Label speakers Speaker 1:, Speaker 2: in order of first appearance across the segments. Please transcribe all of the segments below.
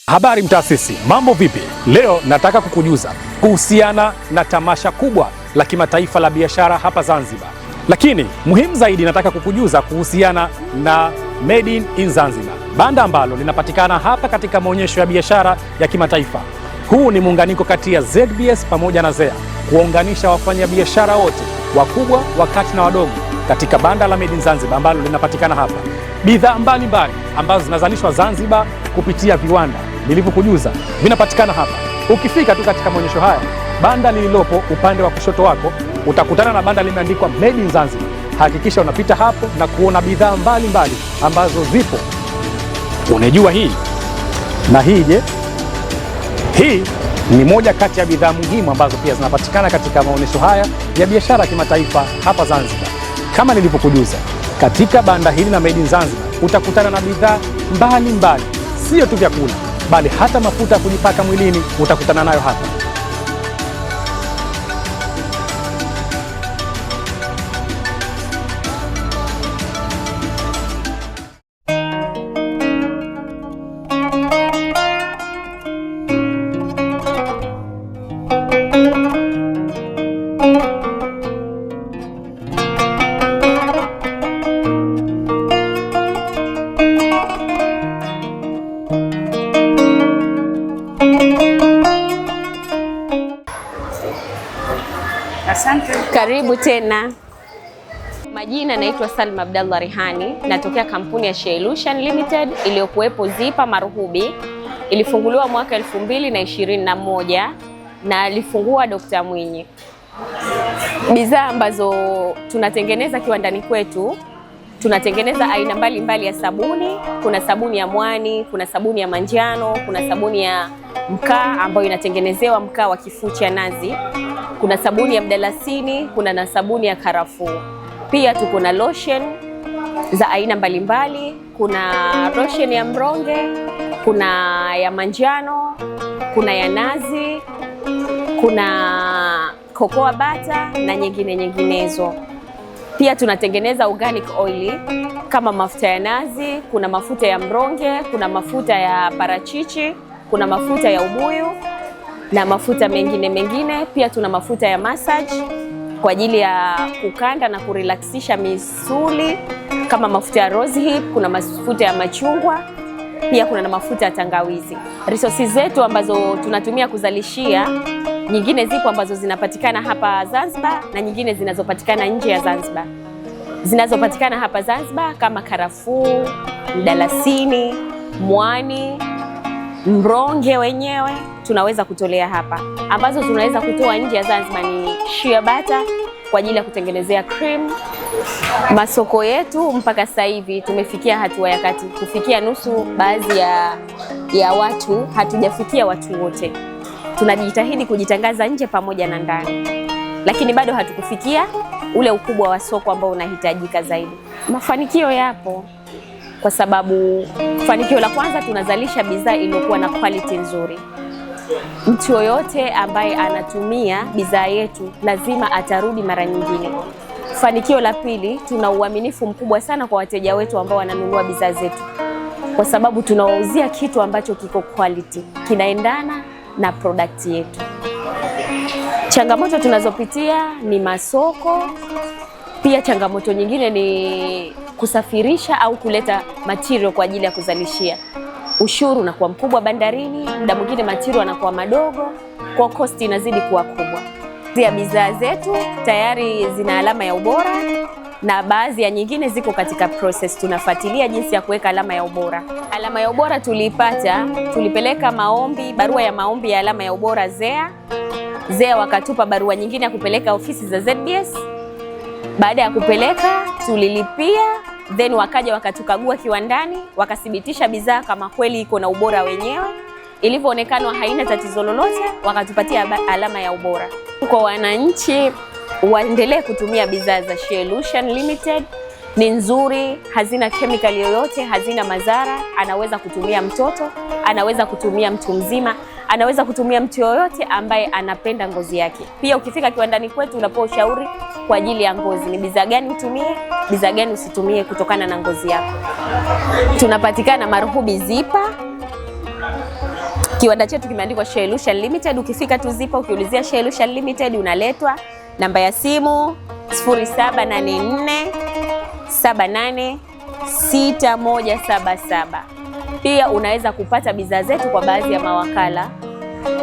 Speaker 1: Habari mtaasisi, mambo vipi? Leo nataka kukujuza kuhusiana na tamasha kubwa la kimataifa la biashara hapa Zanzibar. Lakini muhimu zaidi nataka kukujuza kuhusiana na Made in Zanzibar, banda ambalo linapatikana hapa katika maonyesho ya biashara ya kimataifa. Huu ni muunganiko kati ya ZBS pamoja na ZEA kuwaunganisha wafanyabiashara wote wakubwa, wakati na wadogo katika banda la Made in Zanzibar ambalo linapatikana hapa. Bidhaa mbalimbali ambazo zinazalishwa Zanzibar kupitia viwanda nilivyokujuza vinapatikana hapa. Ukifika tu katika maonyesho haya, banda lililopo upande wa kushoto wako utakutana na banda limeandikwa Made in Zanzibar. Hakikisha unapita hapo na kuona bidhaa mbalimbali ambazo zipo. Unajua hii na hii je? Hii ni moja kati ya bidhaa muhimu ambazo pia zinapatikana katika maonyesho haya ya biashara ya kimataifa hapa Zanzibar. Kama nilivyokujuza, katika banda hili na Made in Zanzibar utakutana na bidhaa mbalimbali, sio tu vyakula bali hata mafuta ya kujipaka mwilini utakutana nayo hapa.
Speaker 2: Asante.
Speaker 3: Karibu tena. Majina naitwa Salma Abdallah Rihani, natokea kampuni ya Shelution Limited iliyokuwepo Zipa Maruhubi. Ilifunguliwa mwaka 2021 na alifungua Dr. Mwinyi. Bidhaa ambazo tunatengeneza kiwandani kwetu, tunatengeneza aina mbalimbali ya sabuni. Kuna sabuni ya mwani, kuna sabuni ya manjano, kuna sabuni ya mkaa ambayo inatengenezewa mkaa wa kifuu cha nazi. Kuna sabuni ya mdalasini, kuna na sabuni ya karafuu. Pia tuko na lotion za aina mbalimbali. Kuna lotion ya mronge, kuna ya manjano, kuna ya nazi, kuna cocoa butter na nyinginezo. Pia tunatengeneza organic oil kama mafuta ya nazi, kuna mafuta ya mronge, kuna mafuta ya parachichi, kuna mafuta ya ubuyu na mafuta mengine. Pia tuna mafuta ya massage kwa ajili ya kukanda na kurelaxisha misuli kama mafuta ya rose hip, kuna mafuta ya machungwa, pia kuna na mafuta ya tangawizi. Resources zetu ambazo tunatumia kuzalishia, nyingine zipo ambazo zinapatikana hapa Zanzibar na nyingine zinazopatikana nje ya Zanzibar. Zinazopatikana hapa Zanzibar kama karafuu, mdalasini, mwani, mronge wenyewe tunaweza kutolea hapa. Ambazo tunaweza kutoa nje ya Zanzibar ni shea butter kwa ajili ya kutengenezea cream. Masoko yetu mpaka sasa hivi tumefikia hatua ya kati, kufikia nusu. Baadhi ya watu hatujafikia watu wote. Tunajitahidi kujitangaza nje pamoja na ndani, lakini bado hatukufikia ule ukubwa wa soko ambao unahitajika zaidi. Mafanikio yapo kwa sababu fanikio la kwanza, tunazalisha bidhaa iliyokuwa na quality nzuri. Mtu yoyote ambaye anatumia bidhaa yetu lazima atarudi mara nyingine. Fanikio la pili, tuna uaminifu mkubwa sana kwa wateja wetu ambao wananunua bidhaa zetu, kwa sababu tunawauzia kitu ambacho kiko quality, kinaendana na product yetu. Changamoto tunazopitia ni masoko. Pia changamoto nyingine ni kusafirisha au kuleta material kwa ajili ya kuzalishia. Ushuru unakuwa mkubwa bandarini, muda mwingine material anakuwa madogo, kwa cost inazidi kuwa kubwa. Pia bidhaa zetu tayari zina alama ya ubora na baadhi ya nyingine ziko katika process. Tunafuatilia jinsi ya kuweka alama ya ubora. Alama ya ubora tuliipata, tulipeleka barua ya maombi ya alama ya ubora ZEA. ZEA wakatupa barua nyingine ya kupeleka ofisi za ZBS. Baada ya kupeleka tulilipia, then wakaja wakatukagua kiwandani, wakathibitisha bidhaa kama kweli iko na ubora wenyewe. Ilivyoonekana haina tatizo lolote, wakatupatia alama ya ubora. Kwa wananchi waendelee kutumia bidhaa za Shelution Limited. Ni nzuri, hazina kemikali yoyote, hazina madhara. Anaweza kutumia mtoto, anaweza kutumia mtu mzima, anaweza kutumia mtu yoyote ambaye anapenda ngozi yake. Pia ukifika kiwandani kwetu unapewa ushauri kwa ajili ya ngozi, ni bidhaa gani utumie, bidhaa gani usitumie kutokana na ngozi yako. Tunapatikana Maruhubi Zipa. Kiwanda chetu kimeandikwa Shelushan Limited. Ukifika tu Zipa ukiulizia Shelushan Limited unaletwa. Namba ya simu 0784786177. Pia unaweza kupata bidhaa zetu kwa baadhi ya mawakala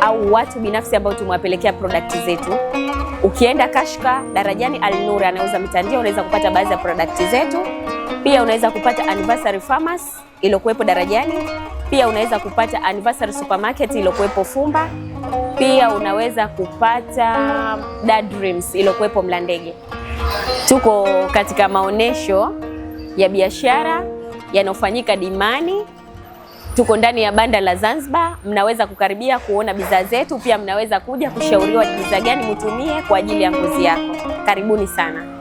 Speaker 3: au watu binafsi ambao tumewapelekea product zetu. Ukienda Kashka Darajani Al-Nur anauza mitandio, unaweza kupata baadhi ya product zetu. Pia unaweza kupata Anniversary Farmers iliyokuwepo Darajani. Pia unaweza kupata Anniversary Supermarket iliyokuwepo Fumba. Pia unaweza kupata Dad Dreams iliyokuwepo Mlandege. Tuko katika maonesho ya biashara yanayofanyika Dimani. Tuko ndani ya banda la Zanzibar, mnaweza kukaribia kuona bidhaa zetu. Pia mnaweza kuja kushauriwa bidhaa gani mtumie kwa ajili ya ngozi yako. Karibuni sana.